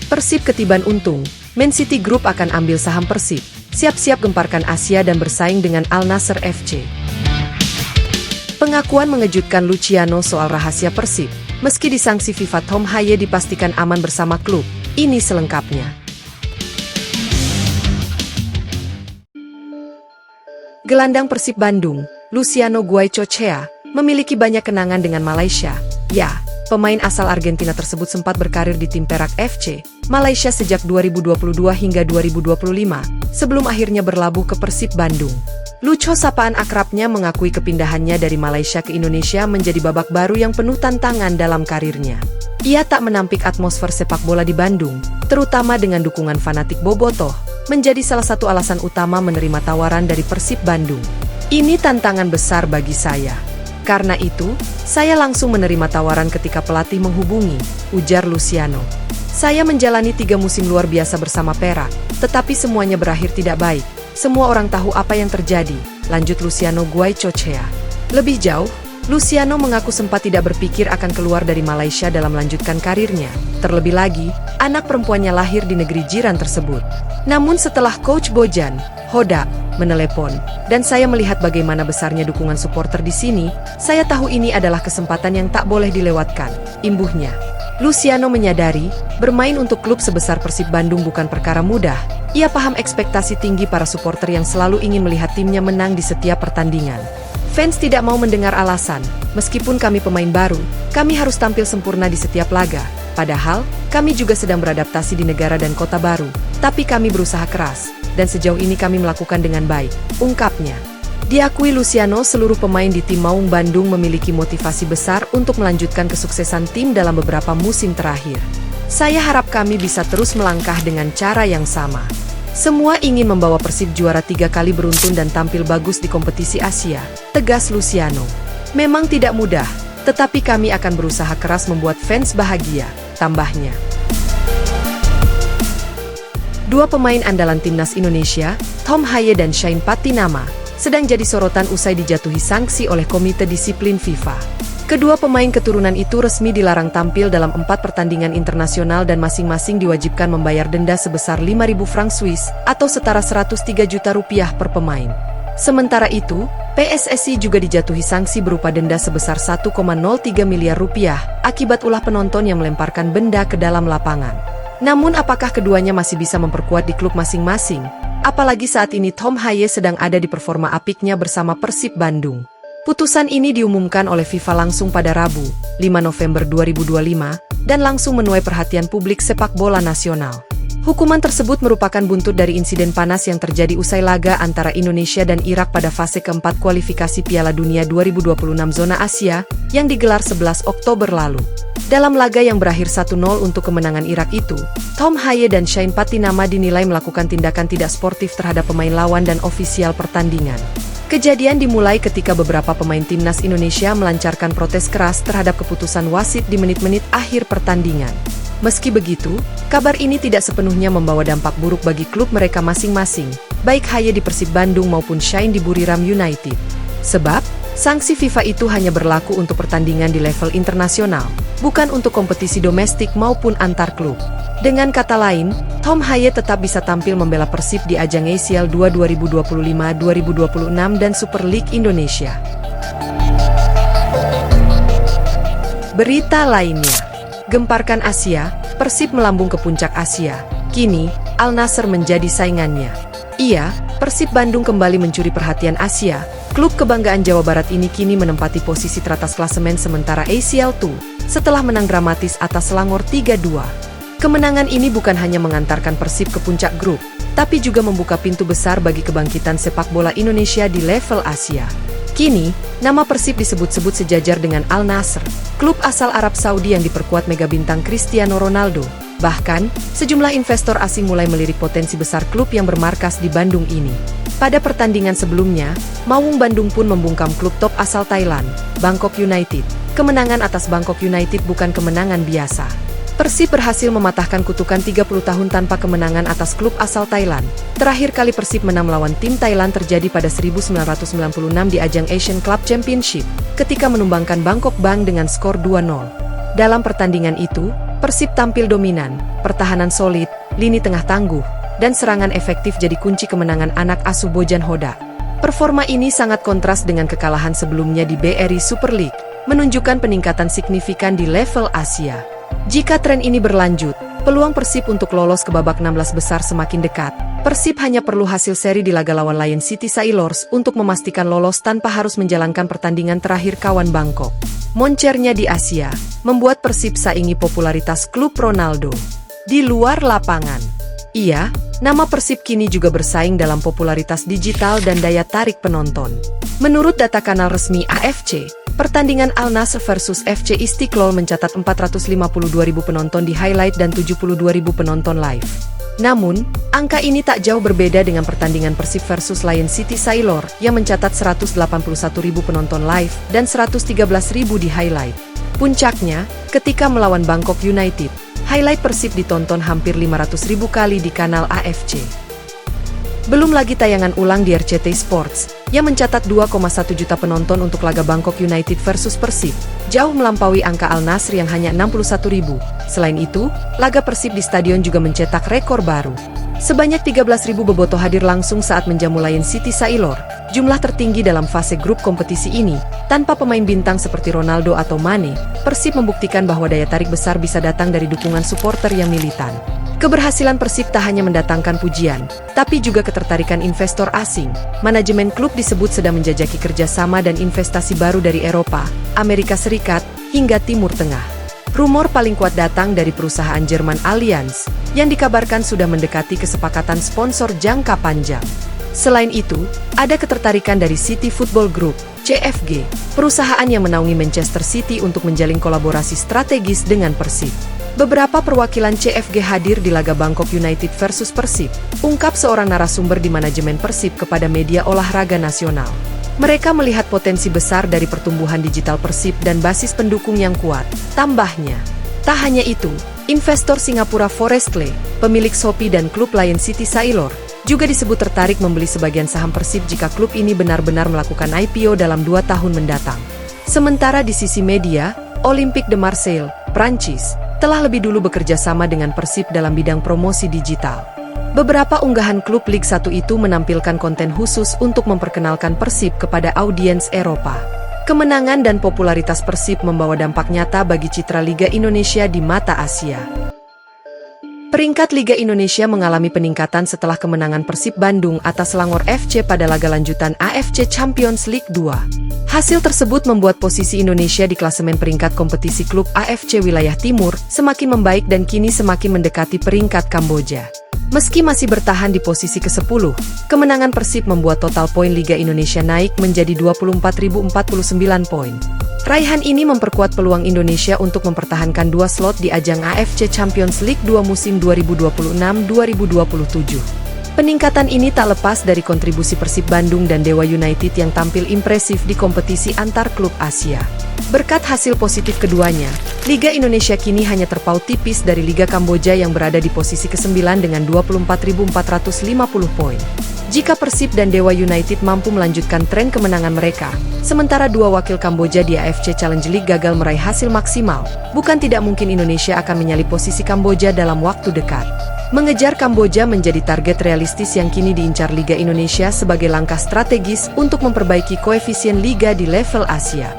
Persib ketiban untung, Man City Group akan ambil saham Persib, siap-siap gemparkan Asia dan bersaing dengan Al Nassr FC. Pengakuan mengejutkan Luciano soal rahasia Persib, meski disanksi FIFA Tom Haye dipastikan aman bersama klub, ini selengkapnya. Gelandang Persib Bandung, Luciano Guaicochea, memiliki banyak kenangan dengan Malaysia. Ya, pemain asal Argentina tersebut sempat berkarir di tim Perak FC, Malaysia sejak 2022 hingga 2025, sebelum akhirnya berlabuh ke Persib Bandung. Lucho, sapaan akrabnya, mengakui kepindahannya dari Malaysia ke Indonesia menjadi babak baru yang penuh tantangan dalam karirnya. Ia tak menampik atmosfer sepak bola di Bandung, terutama dengan dukungan fanatik bobotoh, menjadi salah satu alasan utama menerima tawaran dari Persib Bandung. Ini tantangan besar bagi saya. Karena itu, saya langsung menerima tawaran ketika pelatih menghubungi, ujar Luciano. Saya menjalani 3 musim luar biasa bersama Perak, tetapi semuanya berakhir tidak baik. Semua orang tahu apa yang terjadi, lanjut Luciano Guaicochea. Lebih jauh, Luciano mengaku sempat tidak berpikir akan keluar dari Malaysia dalam melanjutkan karirnya. Terlebih lagi, anak perempuannya lahir di negeri jiran tersebut. Namun setelah Coach Bojan Hodak menelepon, dan saya melihat bagaimana besarnya dukungan supporter di sini, saya tahu ini adalah kesempatan yang tak boleh dilewatkan, imbuhnya. Luciano menyadari, bermain untuk klub sebesar Persib Bandung bukan perkara mudah. Ia paham ekspektasi tinggi para supporter yang selalu ingin melihat timnya menang di setiap pertandingan. Fans tidak mau mendengar alasan, meskipun kami pemain baru, kami harus tampil sempurna di setiap laga. Padahal, kami juga sedang beradaptasi di negara dan kota baru, tapi kami berusaha keras, dan sejauh ini kami melakukan dengan baik, ungkapnya. Diakui Luciano, seluruh pemain di tim Maung Bandung memiliki motivasi besar untuk melanjutkan kesuksesan tim dalam beberapa musim terakhir. Saya harap kami bisa terus melangkah dengan cara yang sama. Semua ingin membawa Persib juara 3 kali beruntun dan tampil bagus di kompetisi Asia, tegas Luciano. Memang tidak mudah, tetapi kami akan berusaha keras membuat fans bahagia, tambahnya. Dua pemain andalan timnas Indonesia, Tom Haye dan Shane Patinama, sedang jadi sorotan usai dijatuhi sanksi oleh Komite Disiplin FIFA. Kedua pemain keturunan itu resmi dilarang tampil dalam 4 pertandingan internasional dan masing-masing diwajibkan membayar denda sebesar 5.000 franc Swiss atau setara 103 juta rupiah per pemain. Sementara itu, PSSI juga dijatuhi sanksi berupa denda sebesar 1,03 miliar rupiah akibat ulah penonton yang melemparkan benda ke dalam lapangan. Namun apakah keduanya masih bisa memperkuat di klub masing-masing? Apalagi saat ini Tom Haye sedang ada di performa apiknya bersama Persib Bandung. Putusan ini diumumkan oleh FIFA langsung pada Rabu, 5 November 2025, dan langsung menuai perhatian publik sepak bola nasional. Hukuman tersebut merupakan buntut dari insiden panas yang terjadi usai laga antara Indonesia dan Irak pada fase keempat kualifikasi Piala Dunia 2026 zona Asia, yang digelar 11 Oktober lalu. Dalam laga yang berakhir 1-0 untuk kemenangan Irak itu, Tom Haye dan Shane Patinama dinilai melakukan tindakan tidak sportif terhadap pemain lawan dan ofisial pertandingan. Kejadian dimulai ketika beberapa pemain timnas Indonesia melancarkan protes keras terhadap keputusan wasit di menit-menit akhir pertandingan. Meski begitu, kabar ini tidak sepenuhnya membawa dampak buruk bagi klub mereka masing-masing, baik Haye di Persib Bandung maupun Shane di Buriram United. Sebab, sanksi FIFA itu hanya berlaku untuk pertandingan di level internasional, bukan untuk kompetisi domestik maupun antar klub. Dengan kata lain, Tom Haye tetap bisa tampil membela Persib di ajang ACL 2 2025-2026 dan Super League Indonesia. Berita lainnya, gemparkan Asia, Persib melambung ke puncak Asia. Kini, Al Nassr menjadi saingannya. Iya, Persib Bandung kembali mencuri perhatian Asia. Klub kebanggaan Jawa Barat ini kini menempati posisi teratas klasemen sementara ACL 2, setelah menang dramatis atas Selangor 3-2. Kemenangan ini bukan hanya mengantarkan Persib ke puncak grup, tapi juga membuka pintu besar bagi kebangkitan sepak bola Indonesia di level Asia. Kini, nama Persib disebut-sebut sejajar dengan Al Nassr, klub asal Arab Saudi yang diperkuat mega bintang Cristiano Ronaldo. Bahkan, sejumlah investor asing mulai melirik potensi besar klub yang bermarkas di Bandung ini. Pada pertandingan sebelumnya, Maung Bandung pun membungkam klub top asal Thailand, Bangkok United. Kemenangan atas Bangkok United bukan kemenangan biasa. Persib berhasil mematahkan kutukan 30 tahun tanpa kemenangan atas klub asal Thailand. Terakhir kali Persib menang melawan tim Thailand terjadi pada 1996 di ajang Asian Club Championship, ketika menumbangkan Bangkok Bank dengan skor 2-0. Dalam pertandingan itu, Persib tampil dominan, pertahanan solid, lini tengah tangguh, dan serangan efektif jadi kunci kemenangan anak asuh Bojan Hodak. Performa ini sangat kontras dengan kekalahan sebelumnya di BRI Super League, menunjukkan peningkatan signifikan di level Asia. Jika tren ini berlanjut, peluang Persib untuk lolos ke babak 16 besar semakin dekat. Persib hanya perlu hasil seri di laga lawan Lion City Sailors untuk memastikan lolos tanpa harus menjalankan pertandingan terakhir kawan Bangkok. Moncernya di Asia, membuat Persib saingi popularitas klub Ronaldo. Di luar lapangan, iya, nama Persib kini juga bersaing dalam popularitas digital dan daya tarik penonton. Menurut data kanal resmi AFC, pertandingan Al Nassr versus FC Istiqlal mencatat 452.000 penonton di highlight dan 72.000 penonton live. Namun, angka ini tak jauh berbeda dengan pertandingan Persib versus Lion City Sailor yang mencatat 181.000 penonton live dan 113.000 di highlight. Puncaknya, ketika melawan Bangkok United, highlight Persib ditonton hampir 500.000 kali di kanal AFC. Belum lagi tayangan ulang di RCTI Sports, yang mencatat 2,1 juta penonton untuk laga Bangkok United versus Persib, jauh melampaui angka Al Nassr yang hanya 61.000. Selain itu, laga Persib di stadion juga mencetak rekor baru. Sebanyak 13.000 bobotoh hadir langsung saat menjamu Lion City Sailor, jumlah tertinggi dalam fase grup kompetisi ini. Tanpa pemain bintang seperti Ronaldo atau Mane, Persib membuktikan bahwa daya tarik besar bisa datang dari dukungan supporter yang militan. Keberhasilan Persib tak hanya mendatangkan pujian, tapi juga ketertarikan investor asing. Manajemen klub disebut sedang menjajaki kerjasama dan investasi baru dari Eropa, Amerika Serikat, hingga Timur Tengah. Rumor paling kuat datang dari perusahaan Jerman Allianz, yang dikabarkan sudah mendekati kesepakatan sponsor jangka panjang. Selain itu, ada ketertarikan dari City Football Group, CFG, perusahaan yang menaungi Manchester City untuk menjalin kolaborasi strategis dengan Persib. Beberapa perwakilan CFG hadir di laga Bangkok United versus Persib, ungkap seorang narasumber di manajemen Persib kepada media olahraga nasional. Mereka melihat potensi besar dari pertumbuhan digital Persib dan basis pendukung yang kuat. Tambahnya, tak hanya itu, investor Singapura Forestley, pemilik Shopee dan klub Lion City Sailor, juga disebut tertarik membeli sebagian saham Persib jika klub ini benar-benar melakukan IPO dalam 2 tahun mendatang. Sementara di sisi media, Olympique de Marseille, Prancis, telah lebih dulu bekerja sama dengan Persib dalam bidang promosi digital. Beberapa unggahan klub Liga 1 itu menampilkan konten khusus untuk memperkenalkan Persib kepada audiens Eropa. Kemenangan dan popularitas Persib membawa dampak nyata bagi citra Liga Indonesia di mata Asia. Peringkat Liga Indonesia mengalami peningkatan setelah kemenangan Persib Bandung atas Selangor FC pada laga lanjutan AFC Champions League 2. Hasil tersebut membuat posisi Indonesia di klasemen peringkat kompetisi klub AFC Wilayah Timur semakin membaik dan kini semakin mendekati peringkat Kamboja. Meski masih bertahan di posisi ke-10, kemenangan Persib membuat total poin Liga Indonesia naik menjadi 24.049 poin. Raihan ini memperkuat peluang Indonesia untuk mempertahankan 2 slot di ajang AFC Champions League 2 musim 2026-2027. Peningkatan ini tak lepas dari kontribusi Persib Bandung dan Dewa United yang tampil impresif di kompetisi antar klub Asia. Berkat hasil positif keduanya, Liga Indonesia kini hanya terpaut tipis dari Liga Kamboja yang berada di posisi ke-9 dengan 24.450 poin. Jika Persib dan Dewa United mampu melanjutkan tren kemenangan mereka, sementara 2 wakil Kamboja di AFC Challenge League gagal meraih hasil maksimal, bukan tidak mungkin Indonesia akan menyalip posisi Kamboja dalam waktu dekat. Mengejar Kamboja menjadi target realistis yang kini diincar Liga Indonesia sebagai langkah strategis untuk memperbaiki koefisien Liga di level Asia.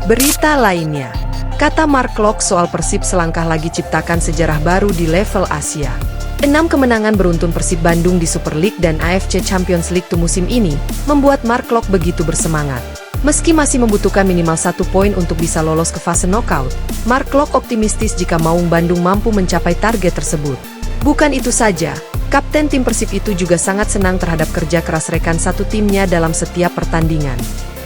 Berita lainnya, kata Mark Klok soal Persib selangkah lagi ciptakan sejarah baru di level Asia. 6 kemenangan beruntun Persib Bandung di Super League dan AFC Champions League 2 musim ini membuat Mark Klok begitu bersemangat. Meski masih membutuhkan minimal 1 poin untuk bisa lolos ke fase knockout, Mark Klok optimistis jika Maung Bandung mampu mencapai target tersebut. Bukan itu saja, kapten tim Persib itu juga sangat senang terhadap kerja keras rekan satu timnya dalam setiap pertandingan.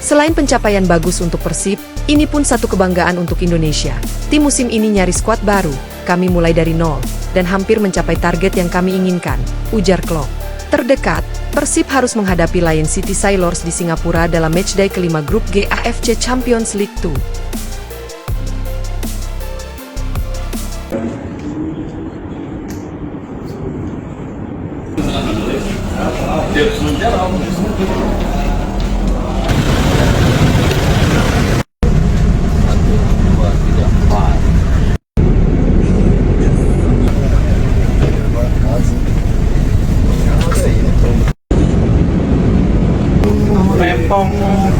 Selain pencapaian bagus untuk Persib, ini pun satu kebanggaan untuk Indonesia. Tim musim ini nyari skuad baru, kami mulai dari nol, dan hampir mencapai target yang kami inginkan, ujar Klok. Terdekat, Persib harus menghadapi Lion City Sailors di Singapura dalam matchday kelima grup G AFC Champions League 2. Hong